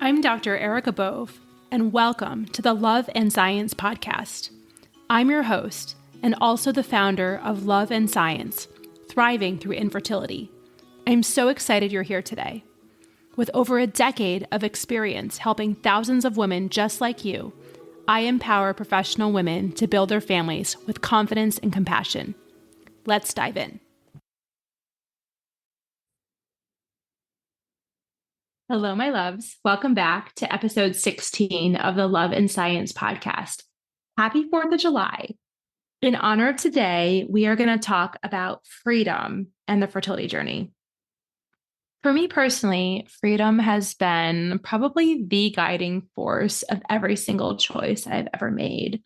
I'm Dr. Erica Bove, and welcome to the Love and Science podcast. I'm your host, and also the founder of Love and Science, Thriving Through Infertility. I'm so excited you're here today. With over a decade of experience helping thousands of women just like you, I empower professional women to build their families with confidence and compassion. Let's dive in. Hello, my loves. Welcome back to episode 16 of the Love and Science podcast. Happy 4th of July. In honor of today, we are going to talk about freedom and the fertility journey. For me personally, freedom has been probably the guiding force of every single choice I've ever made.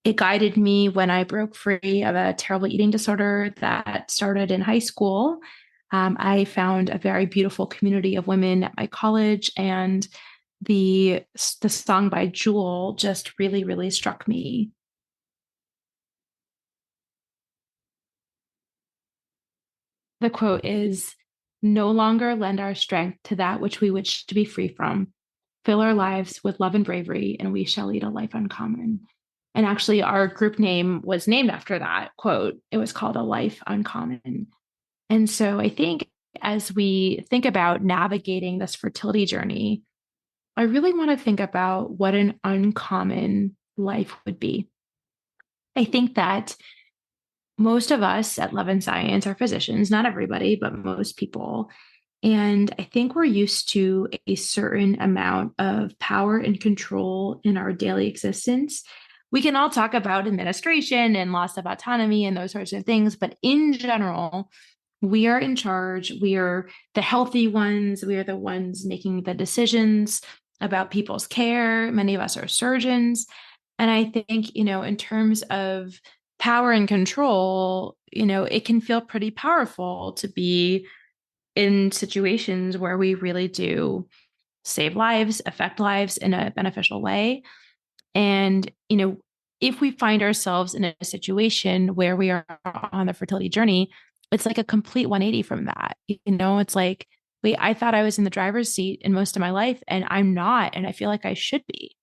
It guided me when I broke free of a terrible eating disorder that started in high school. I found a very beautiful community of women at my college, and the song by Jewel just really, really struck me. The quote is, "No longer lend our strength to that which we wish to be free from. Fill our lives with love and bravery, and we shall lead a life uncommon." And actually, our group name was named after that quote. It was called A Life Uncommon. And so I think as we think about navigating this fertility journey, I really want to think about what an uncommon life would be. I think that most of us at Love and Science are physicians, not everybody, but most people. And I think we're used to a certain amount of power and control in our daily existence. We can all talk about administration and loss of autonomy and those sorts of things, but in general, we are in charge. We are the healthy ones. We are the ones making the decisions about people's care. Many of us are surgeons. And I think, in terms of power and control, it can feel pretty powerful to be in situations where we really do save lives, affect lives in a beneficial way. And, if we find ourselves in a situation where we are on the fertility journey, it's like a complete 180 from that. It's like, wait, I thought I was in the driver's seat in most of my life, and I'm not. And I feel like I should be,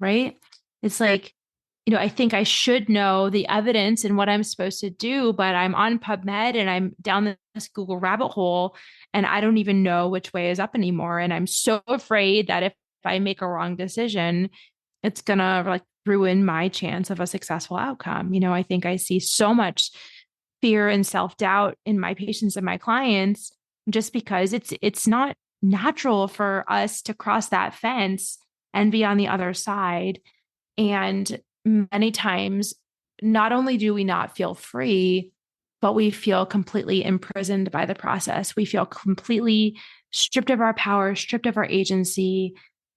right? It's like, I think I should know the evidence and what I'm supposed to do, but I'm on PubMed and I'm down this Google rabbit hole and I don't even know which way is up anymore. And I'm so afraid that if I make a wrong decision, it's going to like ruin my chance of a successful outcome. I think I see so much fear and self-doubt in my patients and my clients just because it's not natural for us to cross that fence and be on the other side. And many times, not only do we not feel free, but we feel completely imprisoned by the process. We feel completely stripped of our power, stripped of our agency,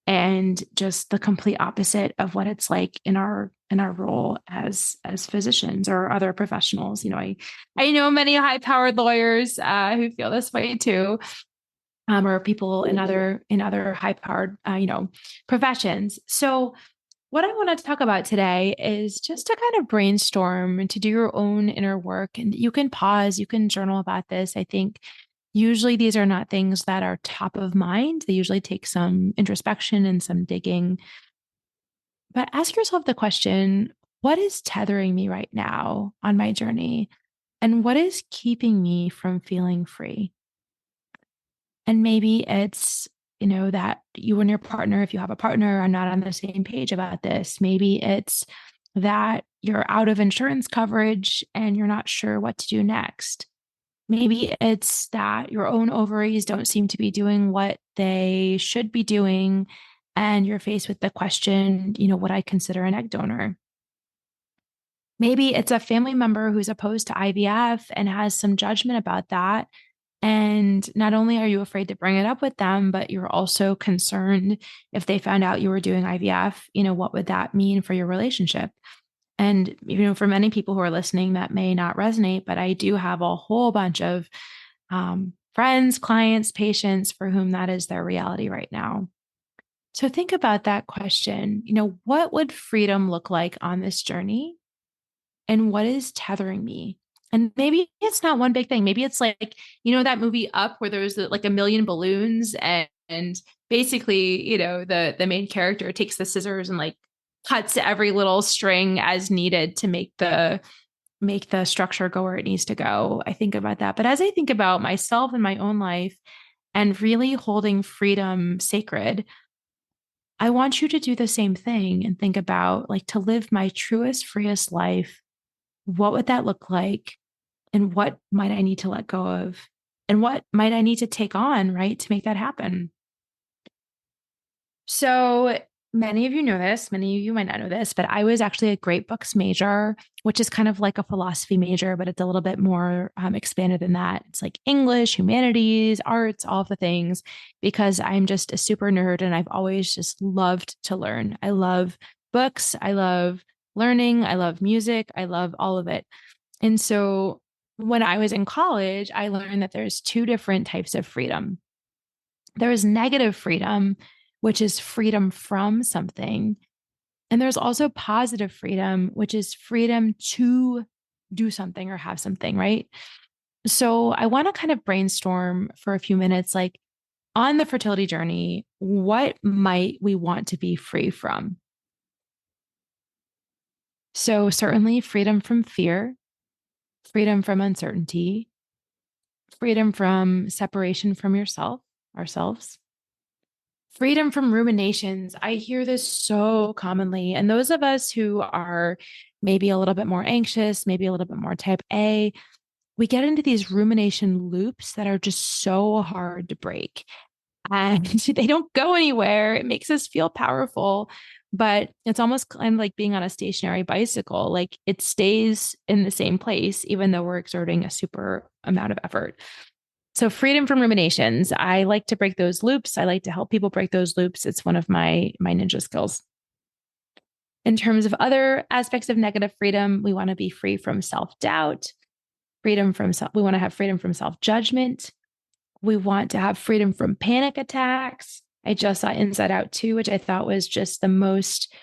and just the complete opposite of what it's like in our role as physicians or other professionals. I know many high-powered lawyers who feel this way too, or people in other high-powered professions. So what I want to talk about today is just to kind of brainstorm and to do your own inner work. And you can pause, you can journal about this. I think usually these are not things that are top of mind. They usually take some introspection and some digging. But ask yourself the question, what is tethering me right now on my journey? And what is keeping me from feeling free? And maybe it's that you and your partner, if you have a partner, are not on the same page about this. Maybe it's that you're out of insurance coverage and you're not sure what to do next. Maybe it's that your own ovaries don't seem to be doing what they should be doing. And you're faced with the question, would I consider an egg donor? Maybe it's a family member who's opposed to IVF and has some judgment about that. And not only are you afraid to bring it up with them, but you're also concerned if they found out you were doing IVF, what would that mean for your relationship? And, for many people who are listening, that may not resonate, but I do have a whole bunch of friends, clients, patients for whom that is their reality right now. So think about that question. What would freedom look like on this journey? And what is tethering me? And maybe it's not one big thing. Maybe it's like, that movie Up where there was like a million balloons and basically, the main character takes the scissors and like cuts every little string as needed to make the structure go where it needs to go. I think about that. But as I think about myself and my own life and really holding freedom sacred, I want you to do the same thing and think about like to live my truest, freest life. What would that look like? And what might I need to let go of? And what might I need to take on, right, to make that happen? So many of you know this, many of you might not know this, but I was actually a great books major, which is kind of like a philosophy major, but it's a little bit more expanded than that. It's like English, humanities, arts, all of the things, because I'm just a super nerd and I've always just loved to learn. I love books. I love learning. I love music. I love all of it. And so when I was in college, I learned that there's two different types of freedom. There is negative freedom, which is freedom from something. And there's also positive freedom, which is freedom to do something or have something, right? So I want to kind of brainstorm for a few minutes, like on the fertility journey, what might we want to be free from? So certainly freedom from fear, freedom from uncertainty, freedom from separation from yourself, ourselves, freedom from ruminations. I hear this so commonly. And those of us who are maybe a little bit more anxious, maybe a little bit more type A, we get into these rumination loops that are just so hard to break. And they don't go anywhere. It makes us feel powerful, but it's almost kind of like being on a stationary bicycle. Like it stays in the same place, even though we're exerting a super amount of effort. So freedom from ruminations. I like to break those loops. I like to help people break those loops. It's one of my ninja skills. In terms of other aspects of negative freedom, we want to be free from self-doubt, we want to have freedom from self-judgment. We want to have freedom from panic attacks. I just saw Inside Out 2, which I thought was just the most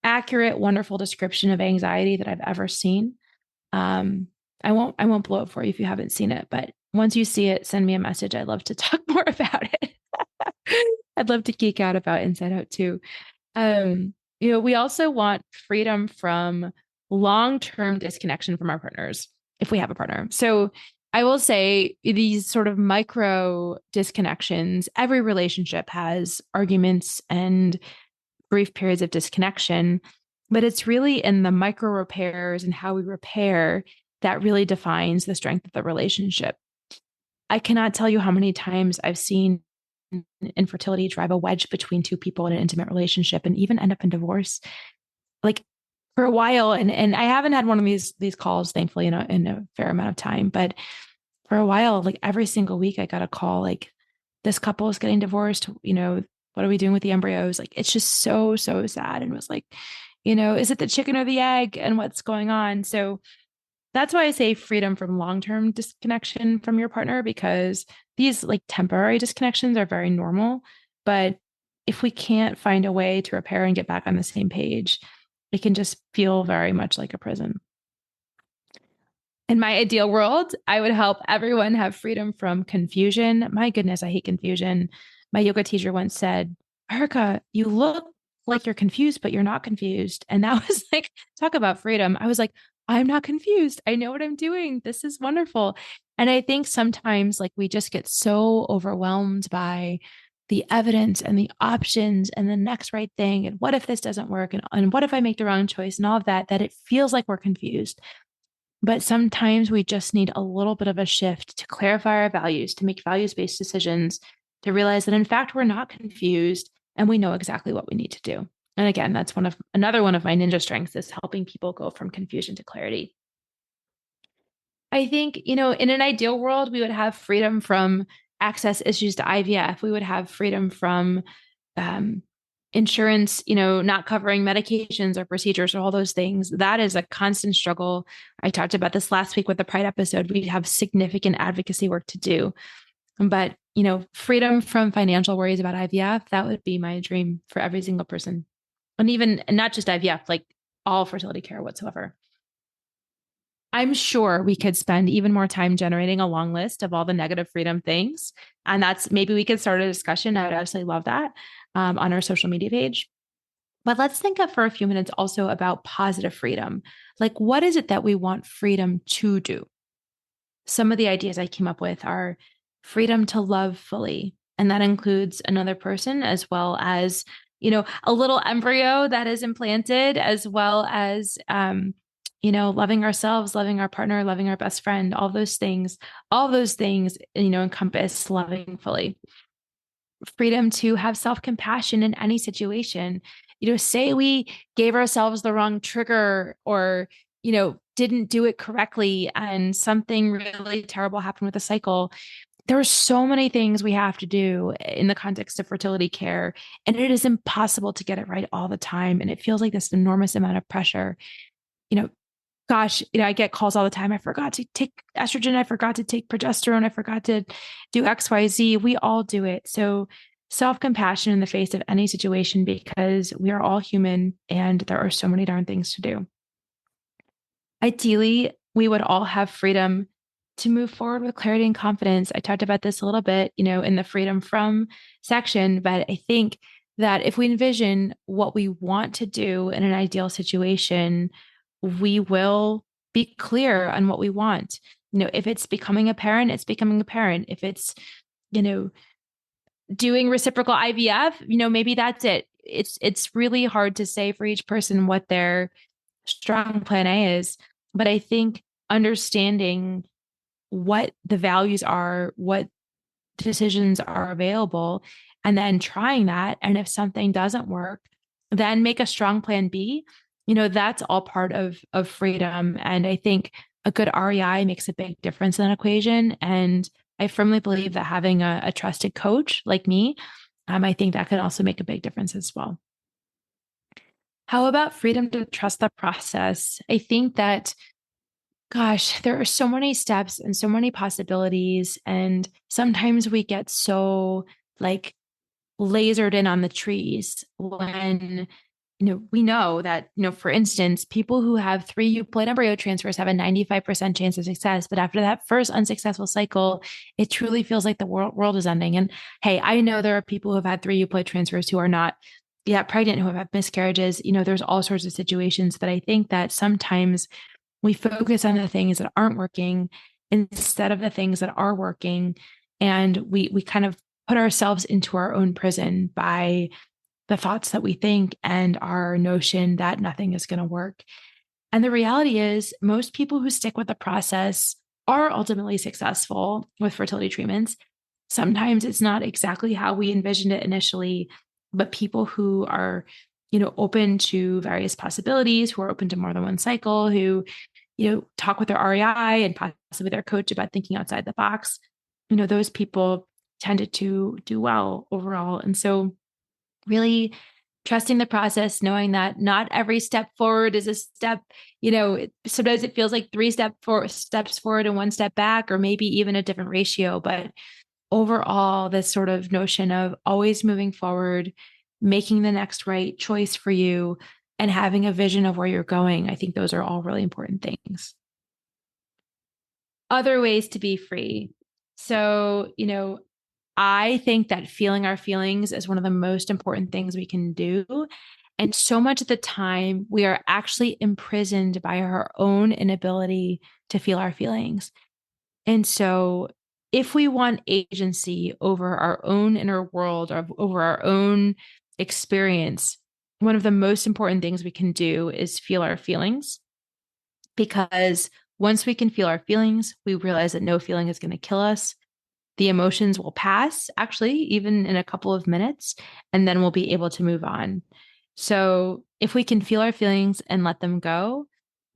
accurate, wonderful description of anxiety that I've ever seen. I won't blow it for you if you haven't seen it, but once you see it, send me a message. I'd love to talk more about it. I'd love to geek out about Inside Out too. We also want freedom from long-term disconnection from our partners if we have a partner. So I will say these sort of micro disconnections, every relationship has arguments and brief periods of disconnection, but it's really in the micro repairs and how we repair that really defines the strength of the relationship. I cannot tell you how many times I've seen infertility drive a wedge between two people in an intimate relationship and even end up in divorce. Like for a while, and I haven't had one of these calls, thankfully, in a fair amount of time, but for a while, like every single week, I got a call like, this couple is getting divorced. What are we doing with the embryos? Like, it's just so, so sad. And it was like, is it the chicken or the egg and what's going on? So that's why I say freedom from long-term disconnection from your partner, because these like temporary disconnections are very normal. But if we can't find a way to repair and get back on the same page, it can just feel very much like a prison. In my ideal world, I would help everyone have freedom from confusion. My goodness, I hate confusion. My yoga teacher once said, Erica, you look like you're confused, but you're not confused. And that was like, talk about freedom. I was like, I'm not confused. I know what I'm doing. This is wonderful. And I think sometimes like we just get so overwhelmed by the evidence and the options and the next right thing. And what if this doesn't work? And what if I make the wrong choice and all of that, that it feels like we're confused. But sometimes we just need a little bit of a shift to clarify our values, to make values-based decisions, to realize that in fact, we're not confused and we know exactly what we need to do. And again, that's another one of my ninja strengths is helping people go from confusion to clarity. I think, in an ideal world, we would have freedom from access issues to IVF. We would have freedom from um, insurance, not covering medications or procedures or all those things. That is a constant struggle. I talked about this last week with the Pride episode. We have significant advocacy work to do. But, freedom from financial worries about IVF, that would be my dream for every single person. And not just IVF, like all fertility care whatsoever. I'm sure we could spend even more time generating a long list of all the negative freedom things. And that's maybe we could start a discussion. I would absolutely love that on our social media page. But let's think of for a few minutes also about positive freedom. Like, what is it that we want freedom to do? Some of the ideas I came up with are freedom to love fully. And that includes another person as well as, a little embryo that is implanted, as well as, loving ourselves, loving our partner, loving our best friend, all those things, encompass loving fully. Freedom to have self-compassion in any situation. Say we gave ourselves the wrong trigger or, didn't do it correctly and something really terrible happened with the cycle. There are so many things we have to do in the context of fertility care, and it is impossible to get it right all the time. And it feels like this enormous amount of pressure. You know, gosh, I get calls all the time. I forgot to take estrogen. I forgot to take progesterone. I forgot to do XYZ. We all do it. So self-compassion in the face of any situation, because we are all human and there are so many darn things to do. Ideally, we would all have freedom to move forward with clarity and confidence. I talked about this a little bit, in the freedom from section, but I think that if we envision what we want to do in an ideal situation, we will be clear on what we want. If it's becoming a parent, it's becoming a parent. If it's, doing reciprocal IVF, maybe that's it. It's really hard to say for each person what their strong plan A is. But I think understanding what the values are, what decisions are available, and then trying that. And if something doesn't work, then make a strong plan B. That's all part of freedom. And I think a good REI makes a big difference in that equation. And I firmly believe that having a trusted coach like me, I think that can also make a big difference as well. How about freedom to trust the process? I think that, gosh, there are so many steps and so many possibilities. And sometimes we get so like lasered in on the trees when, we know that, for instance, people who have 3 euploid embryo transfers have a 95% chance of success. But after that first unsuccessful cycle, it truly feels like the world is ending. And hey, I know there are people who have had 3 euploid transfers who are not yet pregnant, who have had miscarriages. There's all sorts of situations. But I think that sometimes we focus on the things that aren't working instead of the things that are working. And we kind of put ourselves into our own prison by the thoughts that we think and our notion that nothing is going to work. And the reality is, most people who stick with the process are ultimately successful with fertility treatments. Sometimes it's not exactly how we envisioned it initially, but people who are, open to various possibilities, who are open to more than one cycle, who, talk with their REI and possibly their coach about thinking outside the box, those people tended to do well overall. And so really trusting the process, knowing that not every step forward is a step, sometimes it feels like 3 steps forward and 1 step back, or maybe even a different ratio. But overall, this sort of notion of always moving forward, making the next right choice for you, and having a vision of where you're going, I think those are all really important things. Other ways to be free. So, I think that feeling our feelings is one of the most important things we can do. And so much of the time, we are actually imprisoned by our own inability to feel our feelings. And so, if we want agency over our own inner world, or over our own experience, one of the most important things we can do is feel our feelings. Because once we can feel our feelings, we realize that no feeling is going to kill us. The emotions will pass, actually, even in a couple of minutes, and then we'll be able to move on. So if we can feel our feelings and let them go,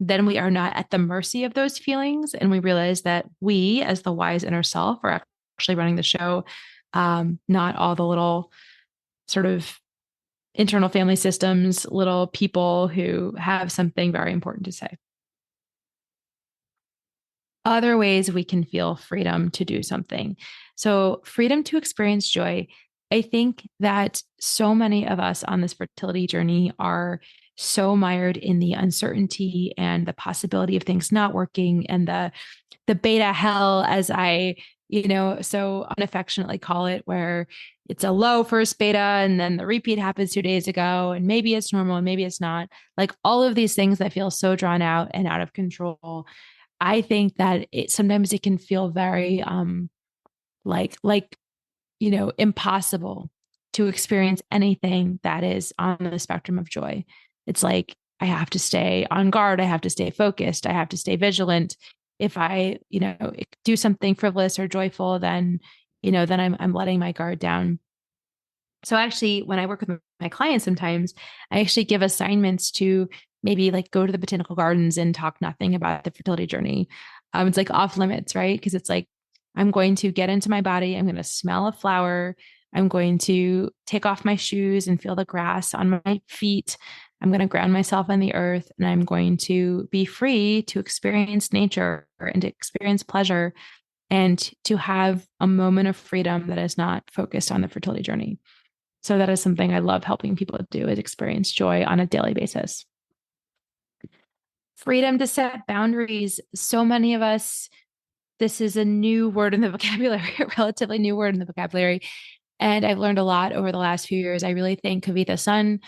then we are not at the mercy of those feelings. And we realize that we, as the wise inner self, are actually running the show, not all the little sort of internal family systems, little people who have something very important to say. Other ways we can feel freedom to do something. So, freedom to experience joy. I think that so many of us on this fertility journey are so mired in the uncertainty and the possibility of things not working and the beta hell, as I, so unaffectionately call it, where it's a low first beta and then the repeat happens 2 days ago, and maybe it's normal and maybe it's not. Like all of these things that feel so drawn out and out of control. I think that sometimes it can feel very like impossible to experience anything that is on the spectrum of joy. It's like I have to stay on guard, I have to stay focused, I have to stay vigilant. If I, do something frivolous or joyful, then I'm letting my guard down. So actually, when I work with my clients, sometimes I actually give assignments to maybe like go to the botanical gardens and talk nothing about the fertility journey. It's like off limits, right? Because it's like I'm going to get into my body, I'm going to smell a flower, I'm going to take off my shoes and feel the grass on my feet. I'm going to ground myself in the earth, and I'm going to be free to experience nature and to experience pleasure and to have a moment of freedom that is not focused on the fertility journey. So that is something I love helping people do, is experience joy on a daily basis. Freedom to set boundaries. So many of us, this is a new word in the vocabulary, a relatively new word in the vocabulary. And I've learned a lot over the last few years. I really thank Kavitha Sun,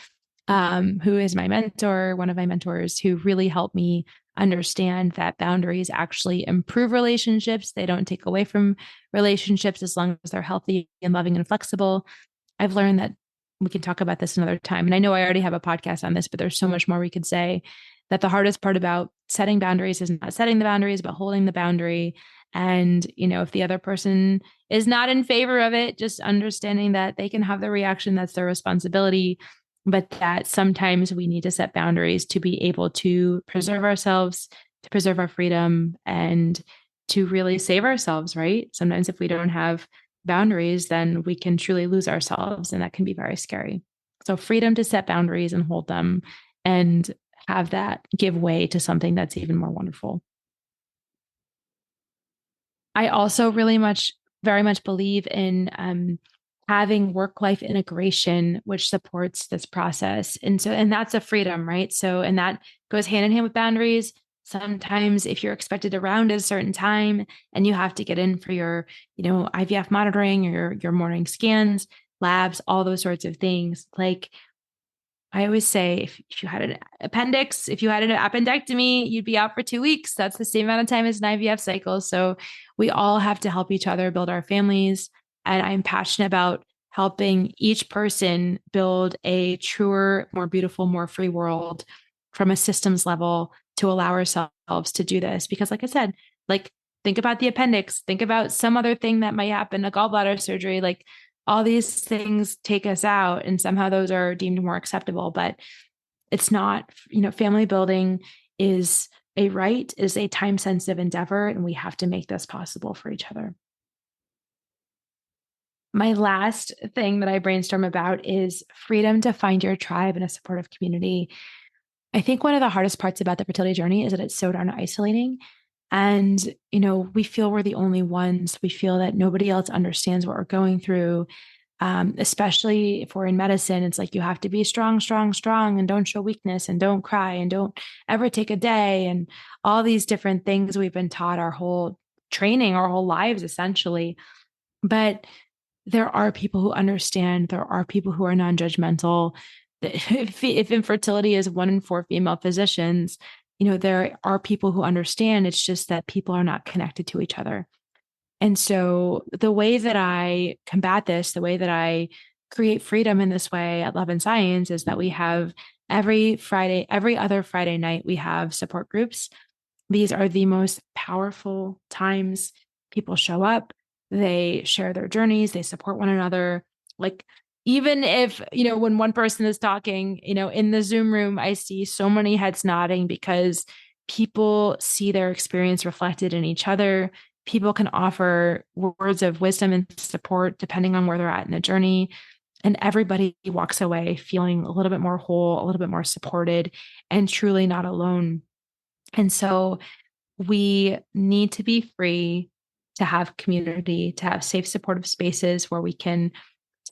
who is my mentor, one of my mentors, who really helped me understand that boundaries actually improve relationships. They don't take away from relationships as long as they're healthy and loving and flexible. I've learned that we can talk about this another time. And I know I already have a podcast on this, but there's so much more we could say. That the hardest part about setting boundaries is not setting the boundaries, but holding the boundary. And, if the other person is not in favor of it, just understanding that they can have the reaction, that's their responsibility. But that sometimes we need to set boundaries to be able to preserve ourselves, to preserve our freedom, and to really save ourselves, right? Sometimes if we don't have boundaries, then we can truly lose ourselves, and that can be very scary. So freedom to set boundaries and hold them, and have that give way to something that's even more wonderful. I also very much believe in having work-life integration, which supports this process. And that's a freedom, right? So, and that goes hand in hand with boundaries. Sometimes if you're expected around at a certain time and you have to get in for your, IVF monitoring or your morning scans, labs, all those sorts of things, like I always say, if you had an appendix, if you had an appendectomy, you'd be out for 2 weeks. That's the same amount of time as an IVF cycle. So we all have to help each other build our families. And I'm passionate about helping each person build a truer, more beautiful, more free world from a systems level to allow ourselves to do this. Because like I said, like think about the appendix, think about some other thing that might happen, a gallbladder surgery, like all these things take us out, and somehow those are deemed more acceptable, but it's not. Family building is a right, is a time sensitive endeavor, and we have to make this possible for each other. My last thing that I brainstorm about is freedom to find your tribe and a supportive community. I think one of the hardest parts about the fertility journey is that it's so darn isolating. And, we feel we're the only ones. We feel that nobody else understands what we're going through. Especially if we're in medicine, it's like you have to be strong, strong, strong, and don't show weakness, and don't cry, and don't ever take a day, and all these different things we've been taught our whole training, our whole lives, essentially. But there are people who understand. There are people who are non-judgmental. If infertility is 1 in 4 female physicians, there are people who understand. It's just that people are not connected to each other. And so the way that I combat this, the way that I create freedom in this way at Love and Science, is that we have every other Friday night, we have support groups. These are the most powerful times. People show up, they share their journeys, they support one another. Like, even if, when one person is talking, in the Zoom room, I see so many heads nodding because people see their experience reflected in each other. People can offer words of wisdom and support depending on where they're at in the journey. And everybody walks away feeling a little bit more whole, a little bit more supported, and truly not alone. And so we need to be free to have community, to have safe, supportive spaces where we can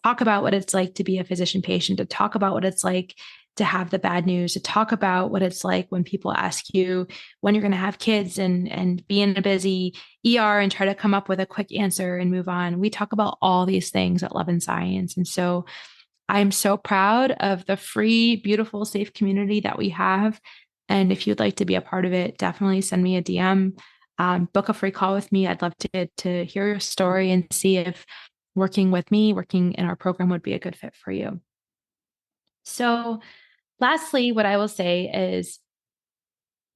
talk about what it's like to be a physician patient, to talk about what it's like to have the bad news, to talk about what it's like when people ask you when you're going to have kids and be in a busy ER and try to come up with a quick answer and move on. We talk about all these things at Love and Science. And so I'm so proud of the free, beautiful, safe community that we have. And if you'd like to be a part of it, definitely send me a DM, book a free call with me. I'd love to hear your story and see if working with me, working in our program would be a good fit for you. So lastly, what I will say is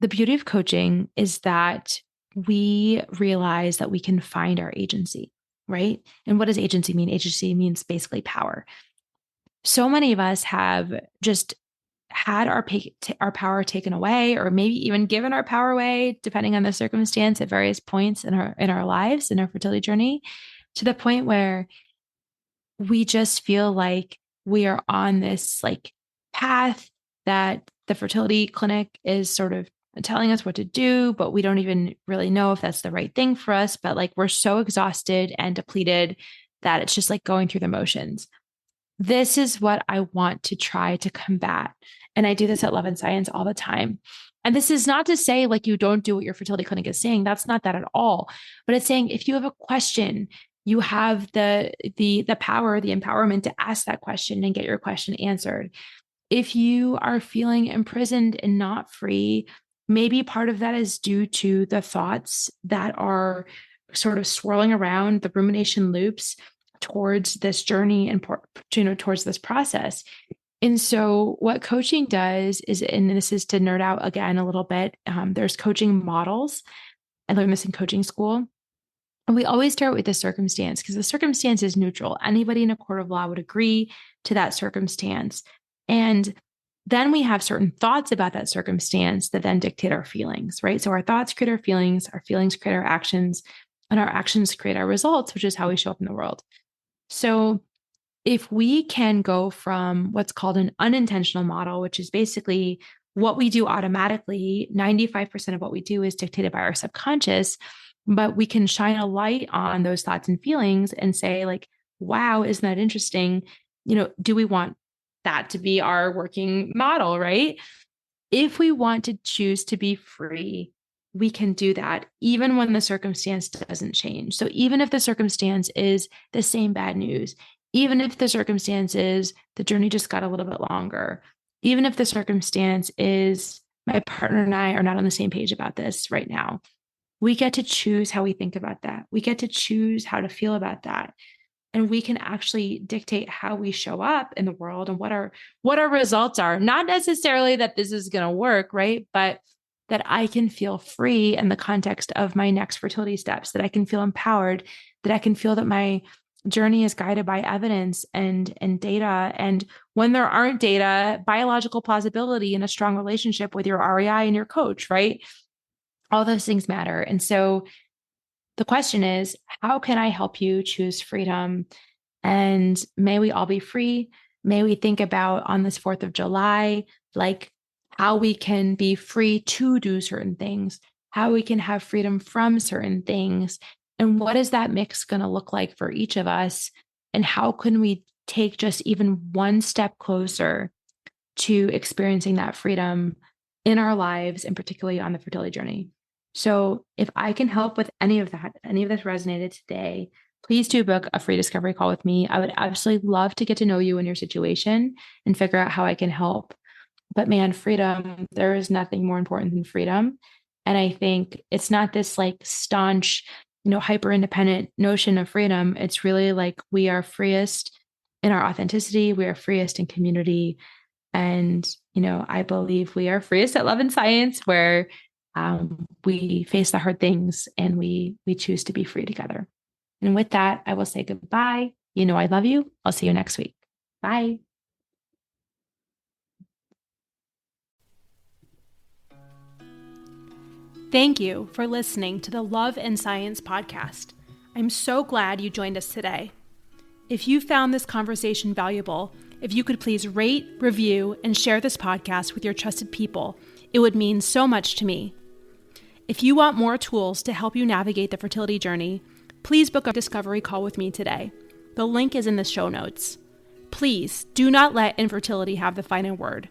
the beauty of coaching is that we realize that we can find our agency, right? And what does agency mean? Agency means basically power. So many of us have just had our power taken away, or maybe even given our power away, depending on the circumstance at various points in our lives, in our fertility journey, to the point where we just feel like we are on this like path that the fertility clinic is sort of telling us what to do, but we don't even really know if that's the right thing for us. But like we're so exhausted and depleted that it's just like going through the motions. This is what I want to try to combat. And I do this at Love and Science all the time. And this is not to say like you don't do what your fertility clinic is saying. That's not that at all. But it's saying if you have a question, you have the power, the empowerment to ask that question and get your question answered. If you are feeling imprisoned and not free, maybe part of that is due to the thoughts that are sort of swirling around, the rumination loops towards this journey and towards this process. And so what coaching does is, and this is to nerd out again a little bit, there's coaching models. I learned this in coaching school. And we always start with the circumstance because the circumstance is neutral. Anybody in a court of law would agree to that circumstance. And then we have certain thoughts about that circumstance that then dictate our feelings, right? So our thoughts create our feelings create our actions, and our actions create our results, which is how we show up in the world. So if we can go from what's called an unintentional model, which is basically what we do automatically, 95% of what we do is dictated by our subconscious, but we can shine a light on those thoughts and feelings and say like, wow, isn't that interesting? Do we want that to be our working model, right? If we want to choose to be free, we can do that even when the circumstance doesn't change. So even if the circumstance is the same bad news, even if the circumstance is the journey just got a little bit longer, even if the circumstance is my partner and I are not on the same page about this right now, we get to choose how we think about that. We get to choose how to feel about that. And we can actually dictate how we show up in the world and what our results are. Not necessarily that this is going to work, right? But that I can feel free in the context of my next fertility steps, that I can feel empowered, that I can feel that my journey is guided by evidence and data. And when there aren't data, biological plausibility and a strong relationship with your REI and your coach, right? All those things matter. And so the question is, how can I help you choose freedom? And may we all be free. May we think about on this 4th of July, like how we can be free to do certain things, how we can have freedom from certain things. And what is that mix going to look like for each of us? And how can we take just even one step closer to experiencing that freedom in our lives, and particularly on the fertility journey? So if I can help with any of that, any of this resonated today, please do book a free discovery call with me. I would absolutely love to get to know you and your situation and figure out how I can help. But man, freedom, there is nothing more important than freedom. And I think it's not this like staunch, hyper independent notion of freedom. It's really like we are freest in our authenticity. We are freest in community. And, I believe we are freest at Love and Science, where we face the hard things and we choose to be free together. And with that, I will say goodbye. I love you. I'll see you next week. Bye. Thank you for listening to the Love and Science podcast. I'm so glad you joined us today. If you found this conversation valuable, if you could please rate, review, and share this podcast with your trusted people, it would mean so much to me. If you want more tools to help you navigate the fertility journey, please book a discovery call with me today. The link is in the show notes. Please do not let infertility have the final word.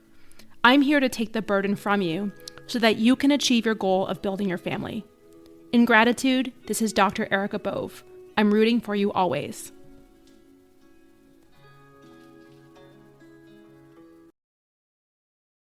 I'm here to take the burden from you so that you can achieve your goal of building your family. In gratitude, this is Dr. Erica Bove. I'm rooting for you always.